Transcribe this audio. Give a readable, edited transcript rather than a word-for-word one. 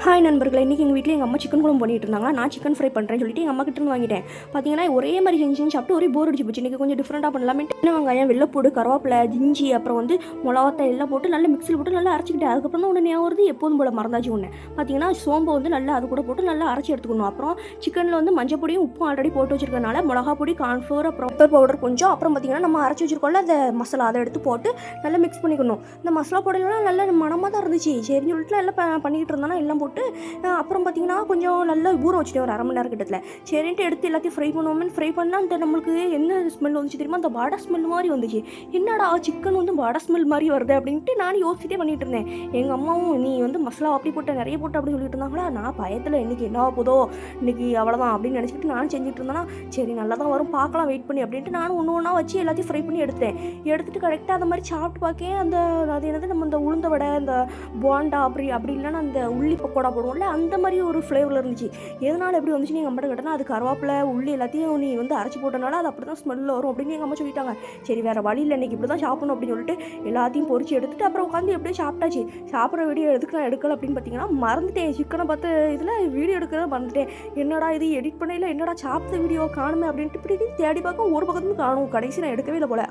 Hi நண்பர்களே, இன்றைக்கி எங்கள் வீட்டில் எங்கள் அம்மா சிக்கன் குழம்பு பண்ணிட்டு இருந்தாங்களா. நான் சிக்கன் ஃப்ரை பண்ணுறேன்னு சொல்லிட்டு எங்கள் அம்மா கிட்ட வாங்கிட்டேன். பார்த்தீங்கன்னா ஒரே மாதிரி செஞ்சு சாப்பிட்டு ஒரே போர் அடிச்சு போச்சு. இன்றைக்கி கொஞ்சம் டிஃப்ரெண்ட்டாக பண்ணலாமேட்டு சின்ன வெங்காயம், வெள்ளைப்பூடு, கருவேப்பிலை, இஞ்சி, அப்புறம் மிளகாத்தை எல்லாம் போட்டு நல்லா மிக்ஸில் போட்டு நல்லா அரைச்சிக்கிட்டேன். அதுக்கப்புறம் தான் ஒன்று ஞாபகம் வருது, எப்போதும் போல் மறந்தாச்சு ஒன்று. பார்த்தீங்கன்னா சோம்பை நல்லா அது கூட போட்டு நல்லா அரைச்சி எடுத்துக்கணும். அப்புறம் சிக்கனில் மஞ்சள் பொடியும் உப்பும் ஆல்ரெடி போட்டு வச்சிருக்கனால மிளகா பொடி, கார்ன்ஃப்ளோர், அப்புறம் பெப்பர் பவுடர் கொஞ்சம், அப்புறம் பார்த்தீங்கன்னா நம்ம அரைச்சி வச்சிருக்கோம்ல அந்த மசாலா, அதை எடுத்து போட்டு நல்லா மிக்ஸ் பண்ணிக்கணும். இந்த மசாலா பொடியெல்லாம் நல்லா மனமாக தான் இருந்துச்சு. சரின்னு சொல்லிட்டு எல்லாம் பண்ணிக்கிட்டு இருந்தானா எல்லாம் போட்டு அப்புறம் பார்த்திங்கன்னா கொஞ்சம் நல்லா ஊற வச்சுட்டு ஒரு அரை மணி நேரம் கிட்டத்தில் சரின்ட்டு எடுத்து எல்லாத்தையும் ஃப்ரை பண்ணுவோம்னு ஃப்ரை பண்ணால் அந்த நம்மளுக்கு என்ன ஸ்மெல் வந்துச்சு தெரியுமா, அந்த வடை ஸ்மெல் மாதிரி வந்துச்சு. என்னடா சிக்கன் வடை ஸ்மெல் மாதிரி வருது அப்படின்ட்டு நானும் யோசிச்சுட்டே பண்ணிட்டு இருந்தேன். எங்கள் அம்மாவும் நீ மசாலா அப்படி போட்ட நிறைய போட்டு அப்படி சொல்லிட்டு இருந்தாங்களா. நான் பயத்தில் இன்றைக்கி என்ன போதோ, இன்றைக்கி அவ்வளோதான் அப்படின்னு நினச்சிக்கிட்டு நானும் செஞ்சுட்டு இருந்தேன்னா சரி நல்லா தான் வரும் பார்க்கலாம் வெயிட் பண்ணி அப்படின்ட்டு நானும் ஒன்று ஒன்றா வச்சு எல்லாத்தையும் ஃப்ரை பண்ணி எடுத்துட்டு கரெக்டாக அந்த மாதிரி சாப்பிட்டு பார்க்கேன். அது என்னது நம்ம இந்த உளுந்த வடை, இந்த போண்டா அப்படி இல்லைன்னா அந்த உள்ளி பக்கோடா போடுவோம்ல, அந்த மாதிரி ஒரு ஃப்ளேவரில் இருந்துச்சு. எதனால் எப்படி வந்துச்சுன்னு எங்கள் அம்மாட்ட கேட்டேன்னா, அது கருவேப்பிலை, உள்ளி எல்லாத்தையும் நீ அரைச்சி போட்டனால அது அப்படி தான் ஸ்மெல் வரும் அப்படின்னு எங்கள் அம்மா சொல்லிட்டாங்க. சரி வேறு வழி இல்லை, இன்றைக்கி இப்படி தான் சாப்பிடணும் அப்படின்னு சொல்லிட்டு எல்லாத்தையும் பொறிச்சு எடுத்துட்டு அப்புறம் உட்காந்து எப்படியோ சாப்பிட்டாச்சு. சாப்பிட்ற வீடியோ எதுக்கு நான் எடுக்கலை அப்படின்னு பார்த்தீங்கன்னா மறந்துட்டேன். சிக்கனை பார்த்து இதில் வீடியோ எடுக்கிறத மறந்துட்டேன். என்னடா இது எடிட் பண்ணல, என்னடா சாப்பிட்ட வீடியோ காணுமே அப்படின்ட்டு இப்படி தேடி பார்க்க ஒரு பக்கத்துலேயும் காணும். கடைசி நான் எடுக்கவே இல்லை போல.